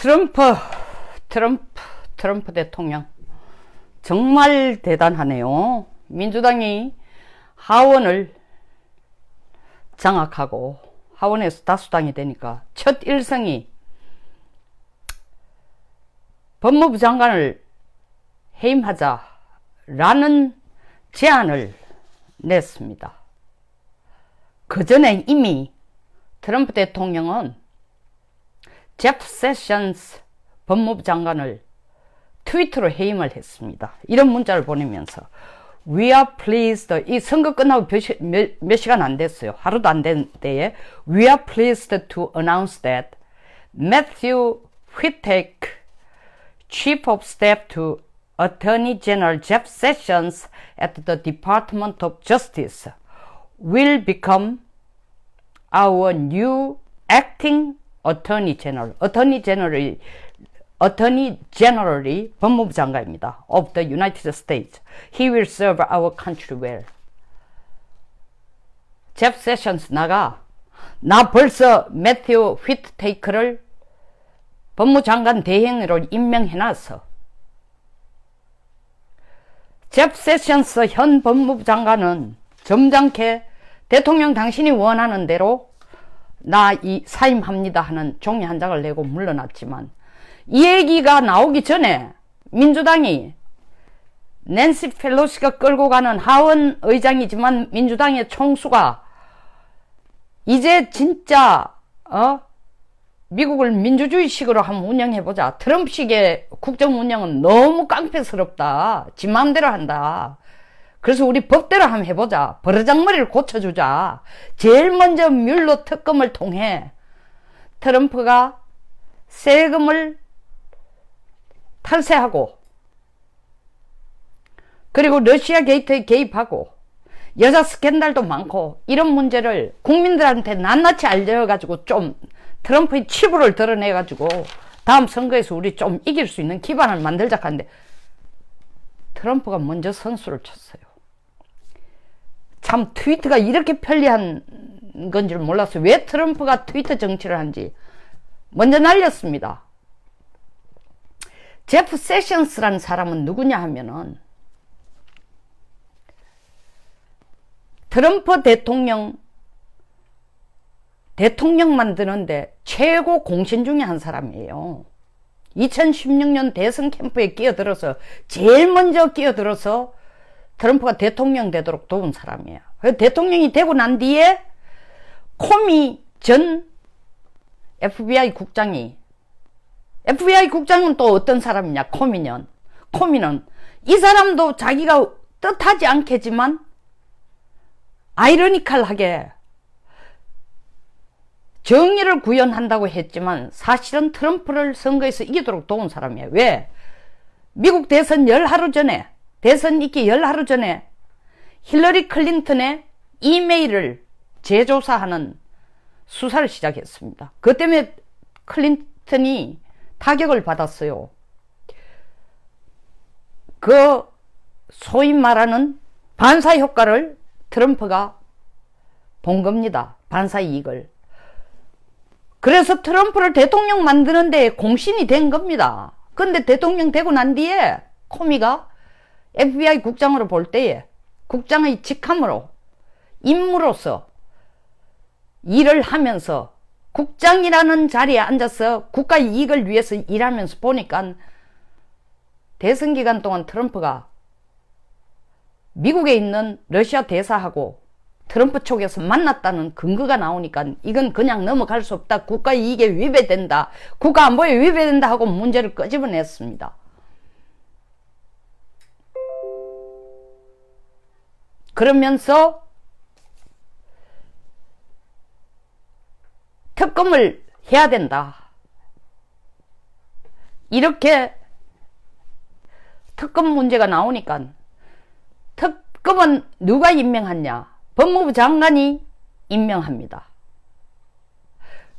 트럼프 대통령 정말 대단하네요. 민주당이 하원을 장악하고 하원에서 다수당이 되니까 첫 일성이 법무부 장관을 해임하자라는 제안을 냈습니다. 그 전에 이미 트럼프 대통령은 제프 세션스 법무부 장관을 트위터로 해임을 했습니다. 이런 문자를 보내면서 We are pleased, 이 선거 끝나고 몇 시간 안 됐어요. 하루도 안 된 때에 We are pleased to announce that Matthew Whitaker, Chief of Staff to Attorney General Jeff Sessions at the Department of Justice, will become our new acting Attorney General. Attorney General이 법무부 장관입니다. Of the United States. He will serve our country well. 제프 세션스 나 벌써 매튜 휘트테이크를 법무장관 대행으로 임명해놨어. 제프 세션스 현 법무부 장관은 점잖게 대통령 당신이 원하는 대로 나 사임합니다 하는 종이 한 장을 내고 물러났지만 이 얘기가 나오기 전에 민주당이 낸시 펠로시가 끌고 가는 하원 의장이지만 민주당의 총수가 이제 진짜 미국을 민주주의식으로 한번 운영해보자. 트럼프식의 국정 운영은 너무 깡패스럽다. 지 마음대로 한다. 그래서 우리 법대로 한번 해보자. 버르장머리를 고쳐주자. 제일 먼저 뮬러 특검을 통해 트럼프가 세금을 탈세하고 그리고 러시아 게이트에 개입하고 여자 스캔들도 많고 이런 문제를 국민들한테 낱낱이 알려가지고 좀 트럼프의 치부를 드러내가지고 다음 선거에서 우리 좀 이길 수 있는 기반을 만들자 하는데 트럼프가 먼저 선수를 쳤어요. 참 트위터가 이렇게 편리한 건 줄 몰랐어요. 왜 트럼프가 트위터 정치를 한지 먼저 날렸습니다. 제프 세션스라는 사람은 누구냐 하면은 트럼프 대통령 만드는데 최고 공신 중에 한 사람이에요. 2016년 대선 캠프에 끼어들어서 제일 먼저 끼어들어서 트럼프가 대통령 되도록 도운 사람이에요. 대통령이 되고 난 뒤에 코미 전 FBI 국장은 또 어떤 사람이냐? 코미는 이 사람도 자기가 뜻하지 않겠지만 아이러니컬하게 정의를 구현한다고 했지만 사실은 트럼프를 선거에서 이기도록 도운 사람이에요. 왜? 미국 대선 대선 있기 열하루 전에 힐러리 클린턴의 이메일을 재조사하는 수사를 시작했습니다. 그 때문에 클린턴이 타격을 받았어요. 그 소위 말하는 반사 효과를 트럼프가 본 겁니다. 반사 이익을. 그래서 트럼프를 대통령 만드는 데 공신이 된 겁니다. 근데 대통령 되고 난 뒤에 코미가 FBI 국장으로 볼 때에 국장의 직함으로 임무로서 일을 하면서 국장이라는 자리에 앉아서 국가 이익을 위해서 일하면서 보니까 대선 기간 동안 트럼프가 미국에 있는 러시아 대사하고 트럼프 쪽에서 만났다는 근거가 나오니까 이건 그냥 넘어갈 수 없다. 국가 이익에 위배된다. 국가 안보에 위배된다 하고 문제를 끄집어냈습니다. 그러면서 특검을 해야 된다. 이렇게 특검 문제가 나오니까 특검은 누가 임명하냐? 법무부 장관이 임명합니다.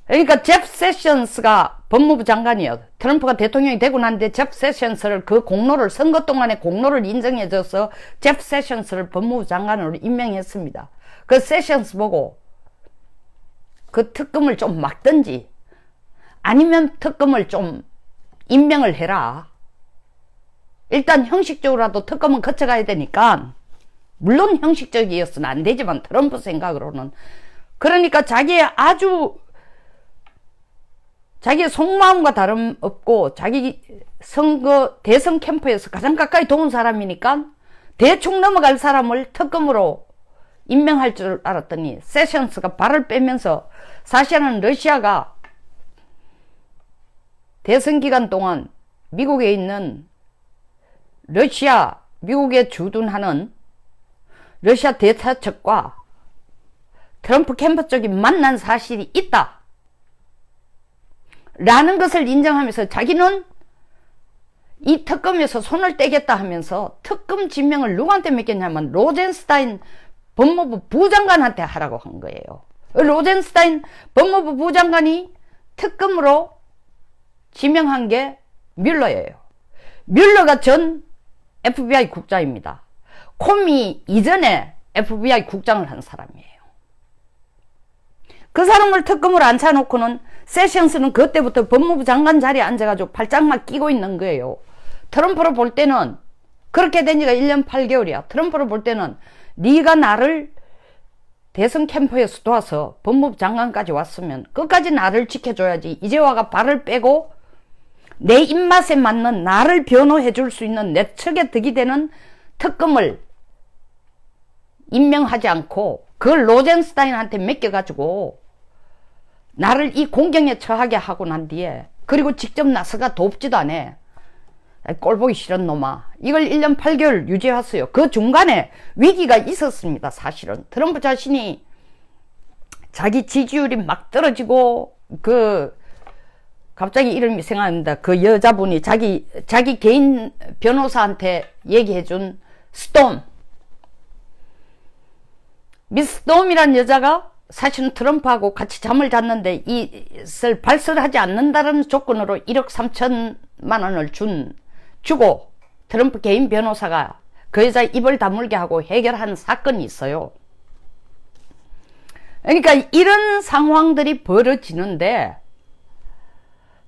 그러니까 제프 세션스가 법무부 장관이요. 트럼프가 대통령이 되고 난데 제프 세션스를 선거 동안에 공로를 인정해줘서 제프 세션스를 법무부 장관으로 임명했습니다. 그 세션스 보고 그 특검을 좀 막든지 아니면 특검을 좀 임명을 해라. 일단 형식적으로라도 특검은 거쳐가야 되니까, 물론 형식적이어서는 안 되지만 트럼프 생각으로는. 그러니까 자기의 속마음과 다름없고 자기 선거 대선 캠프에서 가장 가까이 도운 사람이니까 대충 넘어갈 사람을 특검으로 임명할 줄 알았더니 세션스가 발을 빼면서 사실은 러시아가 대선 기간 동안 미국에 있는 미국에 주둔하는 러시아 대사측과 트럼프 캠프 쪽이 만난 사실이 있다 라는 것을 인정하면서 자기는 이 특검에서 손을 떼겠다 하면서 특검 지명을 누구한테 맡겼냐면 로젠스타인 법무부 부장관한테 하라고 한 거예요. 로젠스타인 법무부 부장관이 특검으로 지명한 게 뮬러예요. 뮬러가 전 FBI 국장입니다. 코미 이전에 FBI 국장을 한 사람이에요. 그 사람을 특검으로 앉혀놓고는 세션스는 그때부터 법무부 장관 자리에 앉아가지고 발짝만 끼고 있는 거예요. 트럼프로 볼 때는 그렇게 된 지가 1년 8개월이야. 트럼프로 볼 때는 네가 나를 대선 캠프에서 도와서 법무부 장관까지 왔으면 끝까지 나를 지켜줘야지. 이제 와가 발을 빼고 내 입맛에 맞는 나를 변호해 줄 수 있는 내 측에 득이 되는 특검을 임명하지 않고 그걸 로젠스타인한테 맡겨가지고 나를 이 공경에 처하게 하고 난 뒤에 그리고 직접 나서가 돕지도 않아. 꼴보기 싫은 놈아. 이걸 1년 8개월 유지했어요. 그 중간에 위기가 있었습니다. 사실은 트럼프 자신이 자기 지지율이 막 떨어지고 갑자기 이름이 생각납니다. 그 여자분이 자기 개인 변호사한테 얘기해준 미스 스톰이란 여자가 사실은 트럼프하고 같이 잠을 잤는데 이것을 발설하지 않는다는 조건으로 1억 3천만 원을 주고 트럼프 개인 변호사가 그 여자 입을 다물게 하고 해결한 사건이 있어요. 그러니까 이런 상황들이 벌어지는데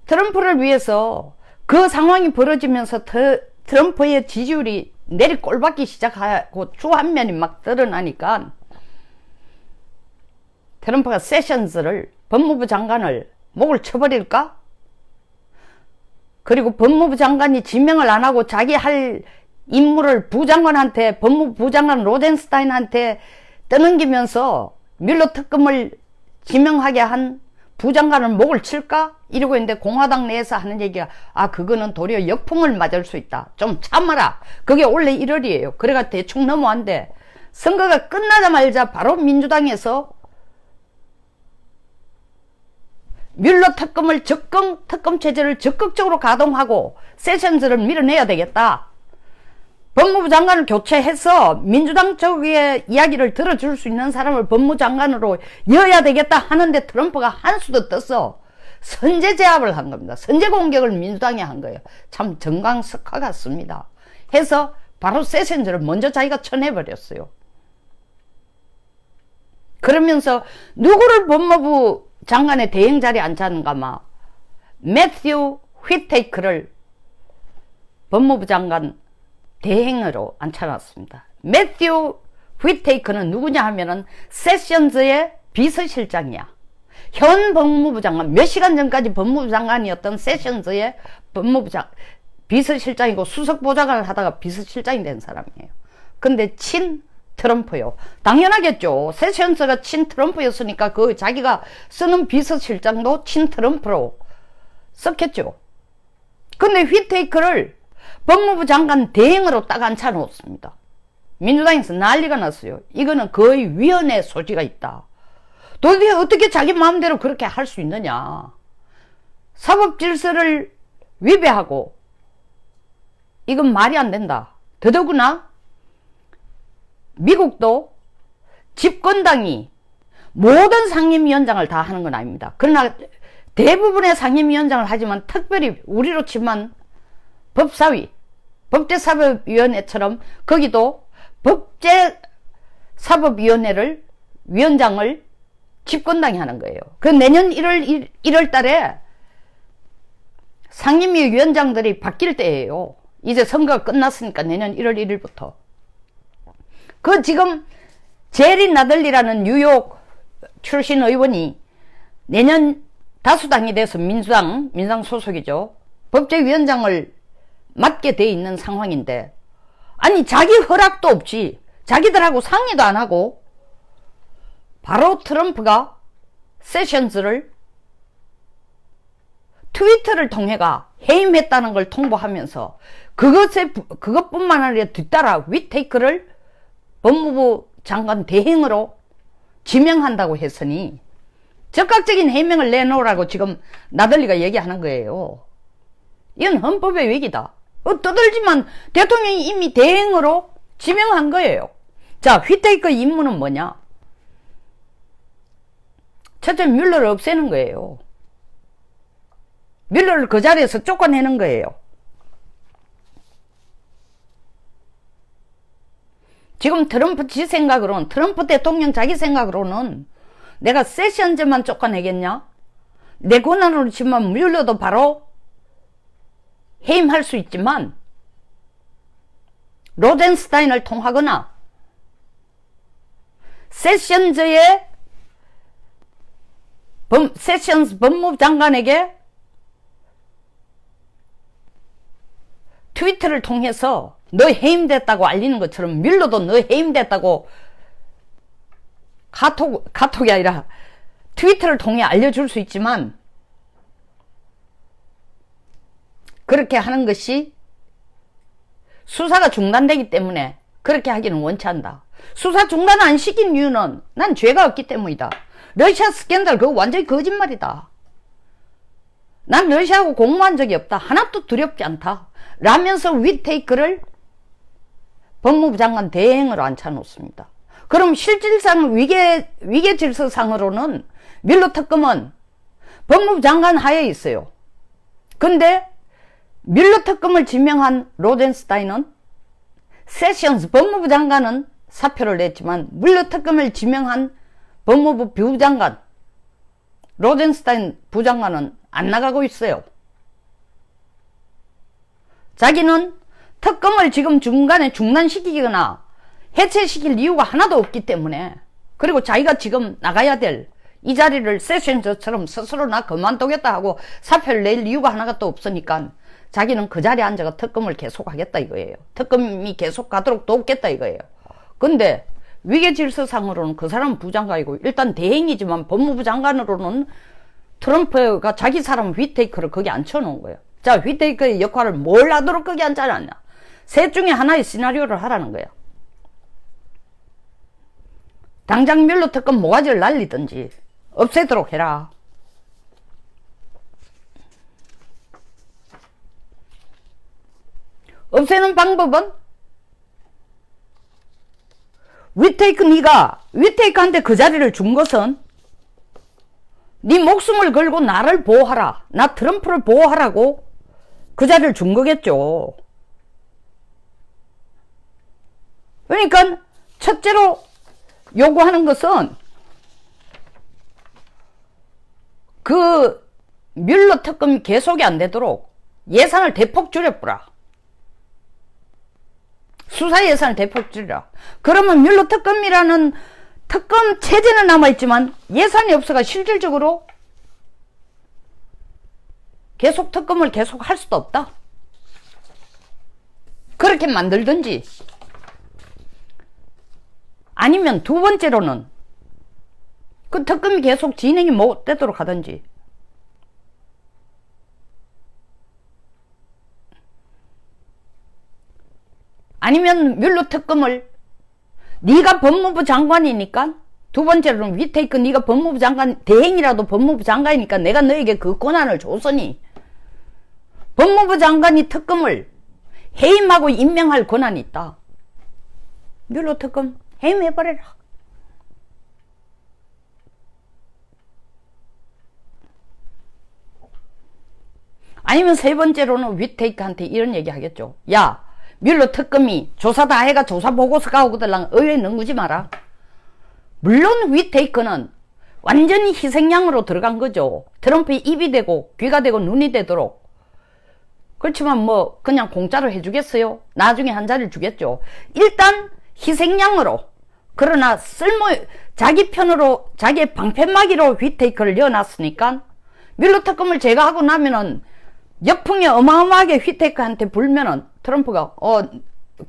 트럼프를 위해서 그 상황이 벌어지면서 트럼프의 지지율이 내리꼴받기 시작하고 주 한 면이 막 드러나니까 트럼프가 세션스를 법무부 장관을 목을 쳐버릴까? 그리고 법무부 장관이 지명을 안 하고 자기 할 임무를 부장관한테 법무부 부장관 로젠스타인한테 떠넘기면서 뮬러 특검을 지명하게 한 부장관을 목을 칠까? 이러고 있는데 공화당 내에서 하는 얘기가 그거는 도리어 역풍을 맞을 수 있다. 좀 참아라. 그게 원래 1월이에요. 그래가 대충 넘어왔는데 선거가 끝나자마자 바로 민주당에서 뮬러 특검을 특검 체제를 적극적으로 가동하고 세션스를 밀어내야 되겠다. 법무부 장관을 교체해서 민주당 쪽의 이야기를 들어줄 수 있는 사람을 법무부 장관으로 여야 되겠다 하는데 트럼프가 한수도 떠서 선제 제압을 한 겁니다. 선제 공격을 민주당이 한 거예요. 참 정광석화 같습니다. 해서 바로 세션스를 먼저 자기가 쳐내버렸어요. 그러면서 누구를 법무부 장관의 대행 자리에 앉혔는가 매튜 휘테이크를 법무부 장관 대행으로 앉혀놨습니다. 매튜 휘테이크는 누구냐 하면은 세션스의 비서실장이야. 현 법무부 장관, 몇 시간 전까지 법무부 장관이었던 세션스의 비서실장이고 수석보좌관을 하다가 비서실장이 된 사람이에요. 근데 트럼프요. 당연하겠죠. 세션스가 트럼프였으니까 자기가 쓰는 비서실장도 트럼프로 썼겠죠. 근데 휘테이크를 법무부 장관 대행으로 딱 앉혀놓습니다. 민주당에서 난리가 났어요. 이거는 거의 위헌의 소지가 있다. 도대체 어떻게 자기 마음대로 그렇게 할 수 있느냐. 사법 질서를 위배하고 이건 말이 안 된다. 더더구나 미국도 집권당이 모든 상임위원장을 다 하는 건 아닙니다. 그러나 대부분의 상임위원장을 하지만 특별히 우리로 치면 법사위, 법제사법위원회처럼 거기도 법제사법위원회를 위원장을 집권당이 하는 거예요. 그 내년 1월 달에 상임위 위원장들이 바뀔 때예요. 이제 선거가 끝났으니까 내년 1월 1일부터. 그 지금 제리 나들리라는 뉴욕 출신 의원이 내년 다수당이 돼서 민주당 소속이죠. 법제위원장을 맡게 돼 있는 상황인데, 아니 자기 허락도 없이 자기들하고 상의도 안 하고 바로 트럼프가 세션즈를 트위터를 통해가 해임했다는 걸 통보하면서 그것뿐만 아니라 뒤따라 위테이크를 법무부 장관 대행으로 지명한다고 했으니 적극적인 해명을 내놓으라고 지금 나들리가 얘기하는 거예요. 이건 헌법의 위기다. 떠들지만 대통령이 이미 대행으로 지명한 거예요. 자, 위테이크 임무는 뭐냐? 첫째, 뮬러를 없애는 거예요. 뮬러를 그 자리에서 쫓아내는 거예요. 지금 트럼프 지 생각으로는, 트럼프 대통령 자기 생각으로는 내가 세션즈만 쫓아내겠냐? 내 권한으로 치면 뮬러도 바로 해임할 수 있지만 로젠스타인을 통하거나 세션즈 법무부 장관에게 트위터를 통해서 너 해임됐다고 알리는 것처럼 뮬러도 너 해임됐다고 카톡이 아니라 트위터를 통해 알려줄 수 있지만 그렇게 하는 것이 수사가 중단되기 때문에 그렇게 하기는 원치 않다. 수사 중단 안 시킨 이유는 난 죄가 없기 때문이다. 러시아 스캔들 그거 완전히 거짓말이다. 난 러시아하고 공모한 적이 없다. 하나도 두렵지 않다. 라면서 위테이크를 법무부 장관 대행으로 앉혀놓습니다. 그럼 실질상 위계 질서상으로는 뮬러 특검은 법무부 장관 하에 있어요. 근데 뮬러 특검을 지명한 로젠스타인은 세션즈 법무부 장관은 사표를 냈지만 뮬러 특검을 지명한 법무부 부장관 로젠스타인 부장관은 안 나가고 있어요. 자기는 특검을 지금 중간에 중단시키거나 해체시킬 이유가 하나도 없기 때문에, 그리고 자기가 지금 나가야 될 이 자리를 세션즈처럼 스스로 나 그만두겠다 하고 사표를 낼 이유가 하나가 또 없으니까 자기는 그 자리에 앉아가 특검을 계속하겠다 이거예요. 특검이 계속 가도록 돕겠다 이거예요. 근데 위계질서상으로는 그 사람은 부장관이고 일단 대행이지만 법무부 장관으로는 트럼프가 자기 사람 위테이크를 거기 앉혀놓은 거예요. 자, 위테이크의 역할을 뭘 하도록 거기 앉아놨냐? 셋 중에 하나의 시나리오를 하라는 거예요. 당장 뮬러 특검 모가지를 날리든지 없애도록 해라. 없애는 방법은 위테이크한테 그 자리를 준 것은 네 목숨을 걸고 나를 보호하라, 나 트럼프를 보호하라고 그 자리를 준 거겠죠. 그러니까 첫째로 요구하는 것은 그 뮬러 특검이 계속이 안 되도록 예산을 대폭 줄여보라. 수사 예산을 대폭 줄여라. 그러면 뮬러 특검이라는 특검 체제는 남아있지만 예산이 없어가 실질적으로 계속 특검을 계속 할 수도 없다. 그렇게 만들든지, 아니면 두 번째로는 그 특검이 계속 진행이 못 되도록 하든지, 아니면 뮬러 특검을 네가 법무부 장관이니까, 두 번째로는 위테이크 네가 법무부 장관 대행이라도 법무부 장관이니까 내가 너에게 그 권한을 줬으니 법무부 장관이 특검을 해임하고 임명할 권한이 있다. 뮬러 특검 해임해버려라. 아니면 세 번째로는 위테이크한테 이런 얘기 하겠죠. 야, 뮬러 특검이 조사 다 해가 조사 보고서가 오거들랑 의뢰 넘기지 마라. 물론 위테이크는 완전히 희생양으로 들어간 거죠. 트럼프의 입이 되고 귀가 되고 눈이 되도록 그렇지만 뭐 그냥 공짜로 해주겠어요? 나중에 한 자리를 주겠죠. 일단 희생양으로, 그러나 자기 편으로, 자기 방패막이로 휘테이크를 넣어놨으니까 뮬러 특검을 제거하고 나면은 역풍이 어마어마하게 휘테이크한테 불면은 트럼프가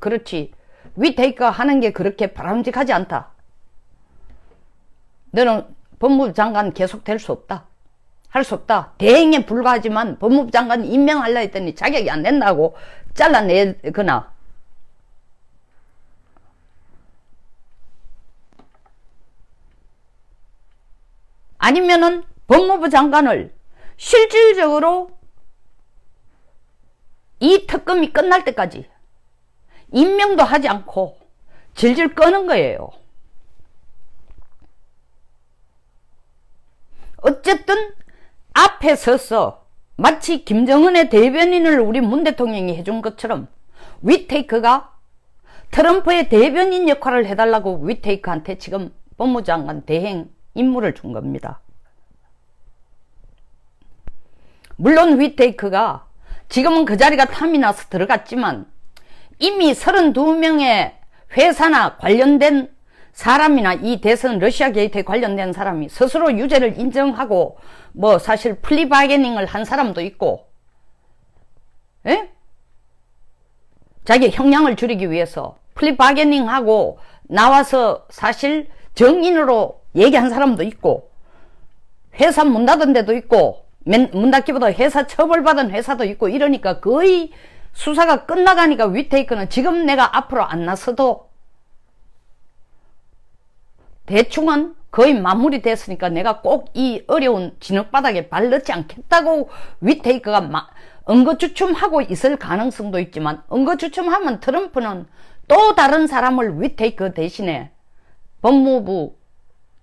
그렇지, 휘테이크 하는 게 그렇게 바람직하지 않다, 너는 법무부 장관 계속 될 수 없다, 할 수 없다, 대행에 불과하지만 법무부 장관 임명하려 했더니 자격이 안 된다고 잘라내거나, 아니면은 법무부 장관을 실질적으로 이 특검이 끝날 때까지 임명도 하지 않고 질질 끄는 거예요. 어쨌든 앞에 서서 마치 김정은의 대변인을 우리 문 대통령이 해준 것처럼 위테이크가 트럼프의 대변인 역할을 해달라고 위테이크한테 지금 법무부 장관 대행 임무를 준 겁니다. 물론 위테이크가 지금은 그 자리가 탐이 나서 들어갔지만 이미 32명의 회사나 관련된 사람이나 이 대선 러시아 게이트에 관련된 사람이 스스로 유죄를 인정하고 뭐 사실 플리바게닝을 한 사람도 있고, 에? 자기 형량을 줄이기 위해서 플리바게닝하고 나와서 사실 정인으로 얘기한 사람도 있고, 회사 문 닫은 데도 있고, 문 닫기보다 회사 처벌받은 회사도 있고, 이러니까 거의 수사가 끝나가니까 위테이크는 지금 내가 앞으로 안 나서도 대충은 거의 마무리됐으니까 내가 꼭 이 어려운 진흙바닥에 발 넣지 않겠다고 위테이크가 응거주춤하고 있을 가능성도 있지만, 응거주춤하면 트럼프는 또 다른 사람을 위테이크 대신에 법무부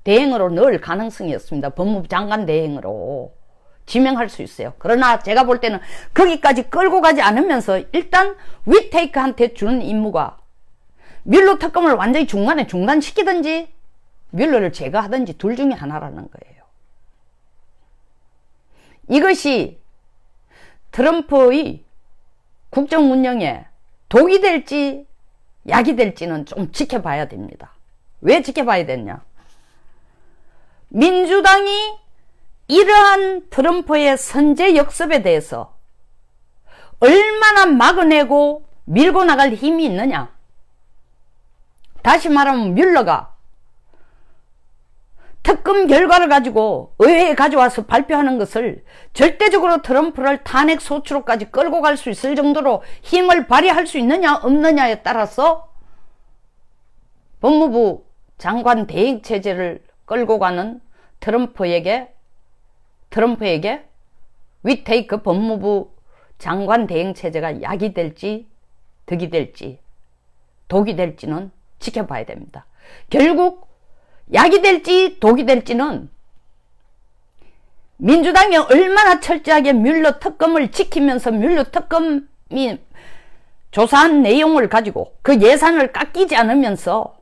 대행으로 넣을 가능성이 있습니다. 법무부 장관 대행으로 지명할 수 있어요. 그러나 제가 볼 때는 거기까지 끌고 가지 않으면서 일단 위테이크한테 주는 임무가 뮬러 특검을 완전히 중간에 중단시키든지 뮬러를 제거하든지 둘 중에 하나라는 거예요. 이것이 트럼프의 국정 운영에 독이 될지 약이 될지는 좀 지켜봐야 됩니다. 왜 지켜봐야 되냐? 민주당이 이러한 트럼프의 선제 역습에 대해서 얼마나 막아내고 밀고 나갈 힘이 있느냐? 다시 말하면 뮬러가 특검 결과를 가지고 의회에 가져와서 발표하는 것을 절대적으로 트럼프를 탄핵 소추로까지 끌고 갈 수 있을 정도로 힘을 발휘할 수 있느냐 없느냐에 따라서 법무부 장관 대행 체제를 끌고 가는 트럼프에게 위테이크 법무부 장관 대행 체제가 약이 될지 덕이 될지 독이 될지는 지켜봐야 됩니다. 결국 약이 될지 독이 될지는 민주당이 얼마나 철저하게 뮬러 특검을 지키면서 뮬러 특검이 조사한 내용을 가지고 그 예산을 깎이지 않으면서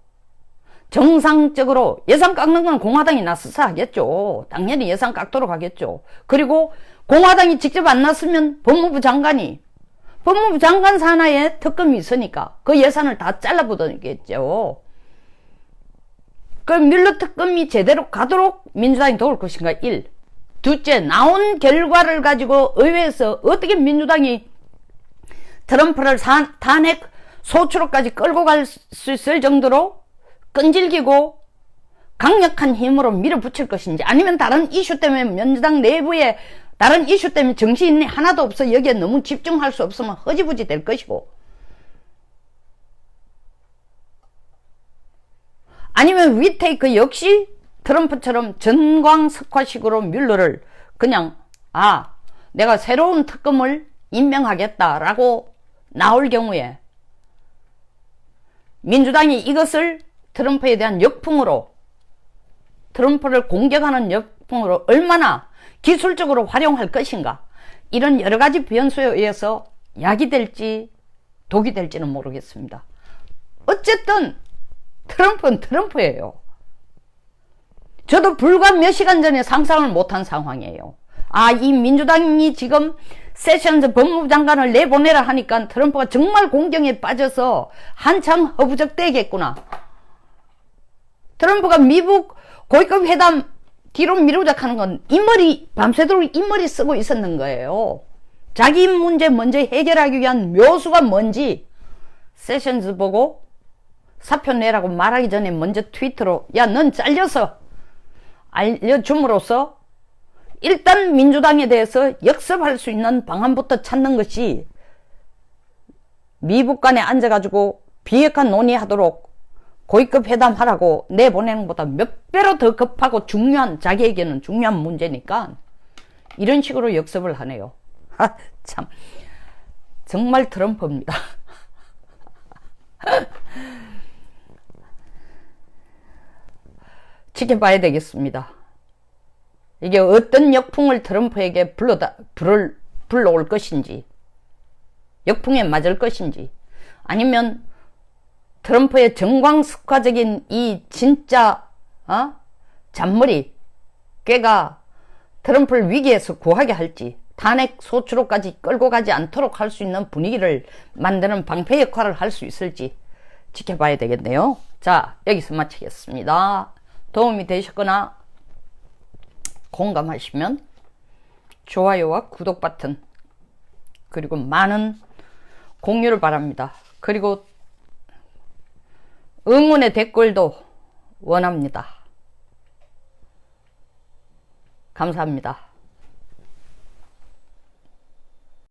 정상적으로, 예산 깎는 건 공화당이 나서서 하겠죠. 당연히 예산 깎도록 하겠죠. 그리고 공화당이 직접 안 나서면 법무부 장관 산하에 특검이 있으니까 그 예산을 다 잘라보겠죠. 그 뮬러 특검이 제대로 가도록 민주당이 도울 것인가 1. 둘째, 나온 결과를 가지고 의회에서 어떻게 민주당이 트럼프를 탄핵 소추로까지 끌고 갈 수 있을 정도로 끈질기고 강력한 힘으로 밀어붙일 것인지, 아니면 다른 이슈 때문에 민주당 내부에 다른 이슈 때문에 정신이 하나도 없어 여기에 너무 집중할 수 없으면 허지부지 될 것이고, 아니면 위테이크 역시 트럼프처럼 전광석화식으로 뮬러를 그냥 내가 새로운 특검을 임명하겠다라고 나올 경우에 민주당이 이것을 트럼프에 대한 역풍으로, 트럼프를 공격하는 역풍으로 얼마나 기술적으로 활용할 것인가, 이런 여러 가지 변수에 의해서 약이 될지 독이 될지는 모르겠습니다. 어쨌든 트럼프는 트럼프예요. 저도 불과 몇 시간 전에 상상을 못한 상황이에요. 이 민주당이 지금 세션즈 법무부 장관을 내보내라 하니까 트럼프가 정말 공경에 빠져서 한참 허부적대겠구나. 트럼프가 미국 고위급 회담 뒤로 미루작하는 건 이 머리 밤새도록 이 머리 쓰고 있었는 거예요. 자기 문제 먼저 해결하기 위한 묘수가 뭔지 세션즈 보고 사표 내라고 말하기 전에 먼저 트위터로 야, 넌 잘려서 알려줌으로써 일단 민주당에 대해서 역습할 수 있는 방안부터 찾는 것이 미국 간에 앉아가지고 비핵화 논의하도록 고위급 회담하라고 내보내는 것보다 몇 배로 더 급하고 중요한, 자기에게는 중요한 문제니까 이런 식으로 역습을 하네요. 참 정말 트럼프입니다. 지켜봐야 되겠습니다. 이게 어떤 역풍을 트럼프에게 불러올 것인지, 역풍에 맞을 것인지, 아니면 트럼프의 정광석화적인 이 진짜 잔머리 꾀가 트럼프를 위기에서 구하게 할지, 탄핵 소추로까지 끌고 가지 않도록 할 수 있는 분위기를 만드는 방패 역할을 할 수 있을지 지켜봐야 되겠네요. 자, 여기서 마치겠습니다. 도움이 되셨거나 공감하시면 좋아요와 구독 버튼, 그리고 많은 공유를 바랍니다. 그리고 응원의 댓글도 원합니다. 감사합니다.